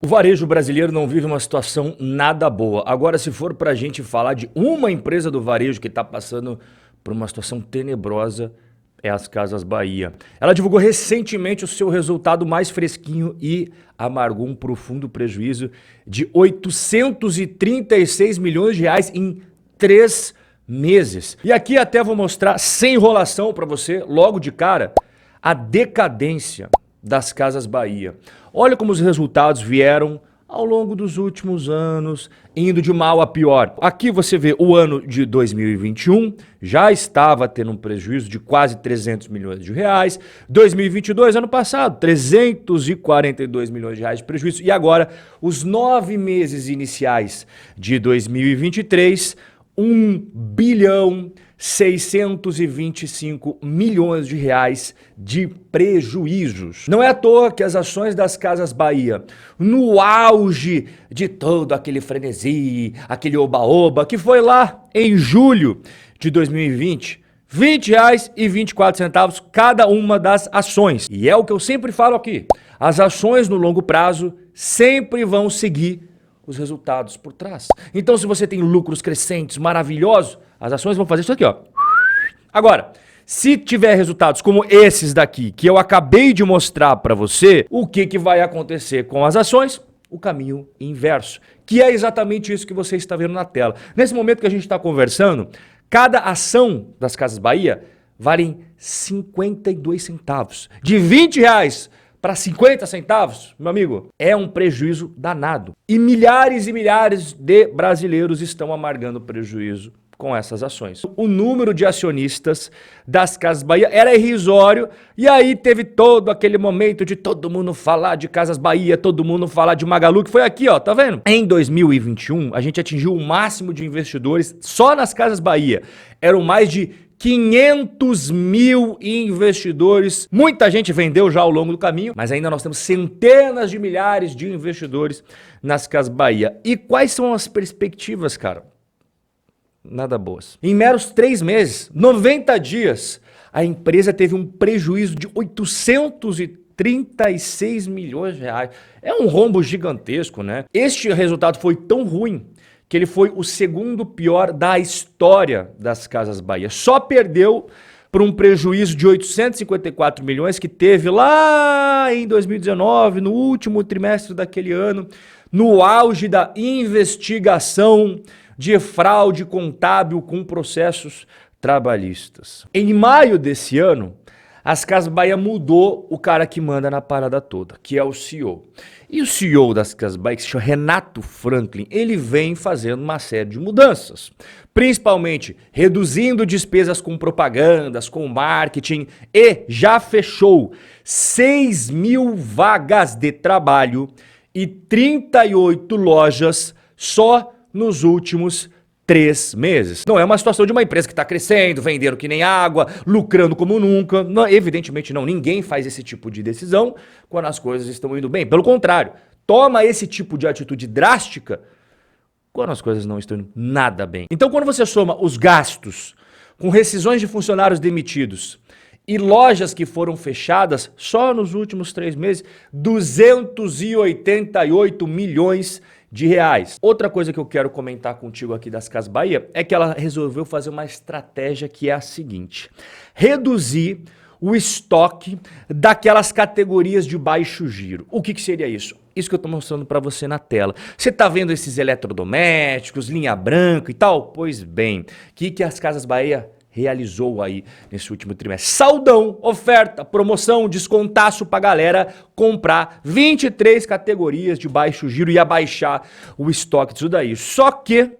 O varejo brasileiro não vive uma situação nada boa. Agora, se for para a gente falar de uma empresa do varejo que está passando por uma situação tenebrosa, é as Casas Bahia. Ela divulgou recentemente o seu resultado mais fresquinho e amargou um profundo prejuízo de 836 milhões de reais em 3 meses. E aqui até vou mostrar, sem enrolação para você, logo de cara, a decadência das Casas Bahia. Olha como os resultados vieram ao longo dos últimos anos, indo de mal a pior. Aqui você vê o ano de 2021, já estava tendo um prejuízo de quase 300 milhões de reais. 2022, ano passado, 342 milhões de reais de prejuízo. E agora, os 9 meses iniciais de 2023, 1 bilhão 625 milhões de reais de prejuízos. Não é à toa que as ações das Casas Bahia, no auge de todo aquele frenesi, aquele oba-oba, que foi lá em julho de 2020, R$20,24 cada uma das ações. E é o que eu sempre falo aqui, as ações no longo prazo sempre vão seguir os resultados por trás. Então, se você tem lucros crescentes, maravilhosos, as ações vão fazer isso aqui, ó. Agora, se tiver resultados como esses daqui, que eu acabei de mostrar para você, o que vai acontecer com as ações? O caminho inverso, que é exatamente isso que você está vendo na tela. Nesse momento que a gente está conversando, cada ação das Casas Bahia vale 52 centavos. De R$20 para 50 centavos, meu amigo, é um prejuízo danado. E milhares de brasileiros estão amargando prejuízo com essas ações. O número de acionistas das Casas Bahia era irrisório, e aí teve todo aquele momento de todo mundo falar de Casas Bahia, todo mundo falar de Magalu, que foi aqui, ó, tá vendo? Em 2021, a gente atingiu o máximo de investidores só nas Casas Bahia. Eram mais de 500 mil investidores. Muita gente vendeu já ao longo do caminho, mas ainda nós temos centenas de milhares de investidores nas Casas Bahia. E quais são as perspectivas, cara? Nada boas. Em meros 3 meses, 90 dias, a empresa teve um prejuízo de 836 milhões de reais. É um rombo gigantesco, né? Este resultado foi tão ruim que ele foi o segundo pior da história das Casas Bahia. Só perdeu por um prejuízo de 854 milhões que teve lá em 2019, no último trimestre daquele ano, no auge da investigação de fraude contábil com processos trabalhistas. Em maio desse ano, as Casas Bahia mudou o cara que manda na parada toda, que é o CEO. E o CEO das Casas Bahia, que se chama Renato Franklin, ele vem fazendo uma série de mudanças, principalmente reduzindo despesas com propagandas, com marketing, e já fechou 6 mil vagas de trabalho e 38 lojas só nos últimos 3 meses. Não é uma situação de uma empresa que está crescendo, vendendo que nem água, lucrando como nunca. Não, evidentemente não, ninguém faz esse tipo de decisão quando as coisas estão indo bem. Pelo contrário, toma esse tipo de atitude drástica quando as coisas não estão indo nada bem. Então, quando você soma os gastos com rescisões de funcionários demitidos e lojas que foram fechadas só nos últimos 3 meses, 288 milhões de reais. Outra coisa que eu quero comentar contigo aqui das Casas Bahia é que ela resolveu fazer uma estratégia que é a seguinte: reduzir o estoque daquelas categorias de baixo giro. O que seria isso? Isso que eu estou mostrando para você na tela. Você está vendo esses eletrodomésticos, linha branca e tal? Pois bem, o que as Casas Bahia realizou aí nesse último trimestre? Saldão, oferta, promoção, descontaço pra galera comprar 23 categorias de baixo giro e abaixar o estoque disso daí. Só que,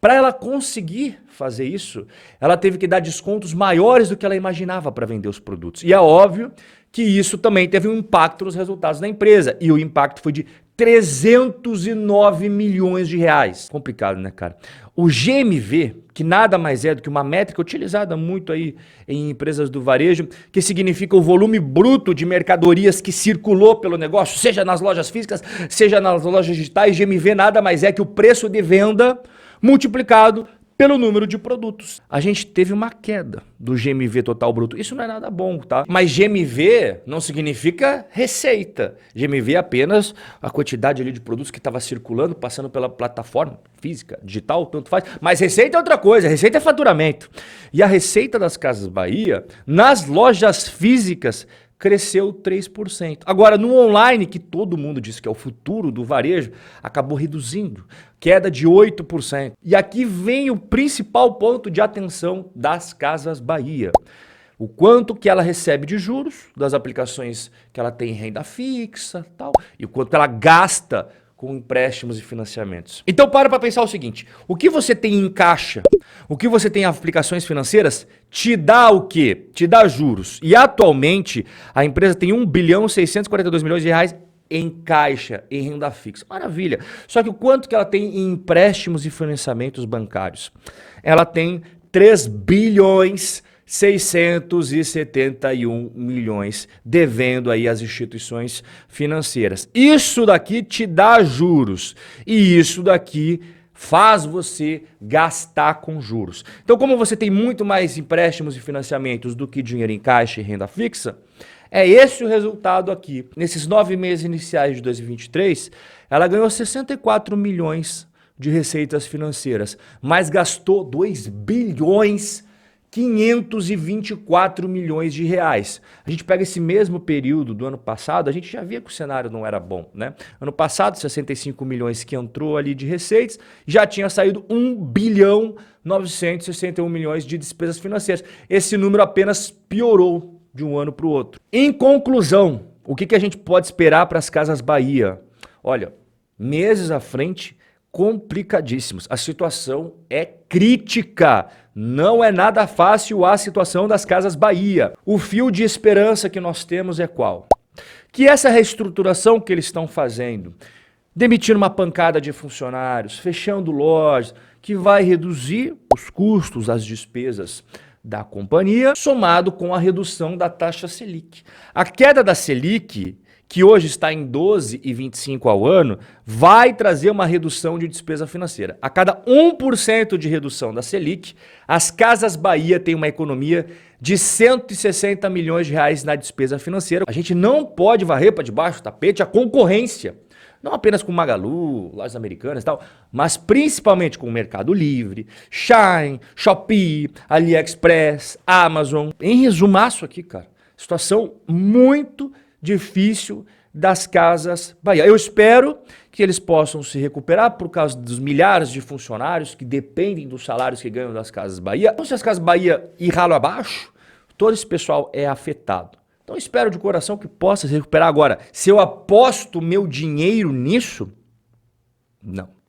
para ela conseguir fazer isso, ela teve que dar descontos maiores do que ela imaginava para vender os produtos. E é óbvio que isso também teve um impacto nos resultados da empresa. E o impacto foi de 309 milhões de reais. Complicado, né, cara? O GMV, que nada mais é do que uma métrica utilizada muito aí em empresas do varejo, que significa o volume bruto de mercadorias que circulou pelo negócio, seja nas lojas físicas, seja nas lojas digitais. GMV nada mais é que o preço de venda multiplicado pelo número de produtos. A gente teve uma queda do GMV total bruto. Isso não é nada bom, tá? Mas GMV não significa receita. GMV é apenas a quantidade ali de produtos que estava circulando, passando pela plataforma física, digital, tanto faz. Mas receita é outra coisa, receita é faturamento. E a receita das Casas Bahia, nas lojas físicas, cresceu 3%. Agora, no online, que todo mundo diz que é o futuro do varejo, acabou reduzindo, queda de 8%. E aqui vem o principal ponto de atenção das Casas Bahia. O quanto que ela recebe de juros das aplicações que ela tem em renda fixa, tal, e o quanto que ela gasta com empréstimos e financiamentos. Então para pensar o seguinte, o que você tem em caixa, o que você tem em aplicações financeiras, te dá o quê? Te dá juros. E atualmente a empresa tem 1 bilhão 642 milhões de reais em caixa, em renda fixa. Maravilha. Só que o quanto que ela tem em empréstimos e financiamentos bancários? Ela tem 3 bilhões 671 milhões devendo aí às instituições financeiras. Isso daqui te dá juros e isso daqui faz você gastar com juros. Então, como você tem muito mais empréstimos e financiamentos do que dinheiro em caixa e renda fixa, é esse o resultado aqui. Nesses 9 meses iniciais de 2023, ela ganhou 64 milhões de receitas financeiras, mas gastou 2 bilhões 524 milhões de reais. A gente pega esse mesmo período do ano passado, a gente já via que o cenário não era bom, né? Ano passado, 65 milhões que entrou ali de receitas, já tinha saído 1 bilhão 961 milhões de despesas financeiras. Esse número apenas piorou de um ano para o outro. Em conclusão, o que a gente pode esperar para as Casas Bahia? Olha, meses à frente, complicadíssimos. A situação é crítica. Não é nada fácil a situação das Casas Bahia. O fio de esperança que nós temos é qual? Que essa reestruturação que eles estão fazendo, demitindo uma pancada de funcionários, fechando lojas, que vai reduzir os custos, as despesas da companhia, somado com a redução da taxa Selic. A queda da Selic, que hoje está em 12,25 ao ano, vai trazer uma redução de despesa financeira. A cada 1% de redução da Selic, as Casas Bahia têm uma economia de 160 milhões de reais na despesa financeira. A gente não pode varrer para debaixo do tapete a concorrência. Não apenas com Magalu, lojas americanas e tal, mas principalmente com o Mercado Livre, Shein, Shopee, AliExpress, Amazon. Em resumaço aqui, cara, situação muito difícil das Casas Bahia. Eu espero que eles possam se recuperar por causa dos milhares de funcionários que dependem dos salários que ganham das Casas Bahia. Então, se as Casas Bahia ir ralo abaixo, todo esse pessoal é afetado. Então, espero de coração que possa se recuperar agora. Se eu aposto meu dinheiro nisso, não.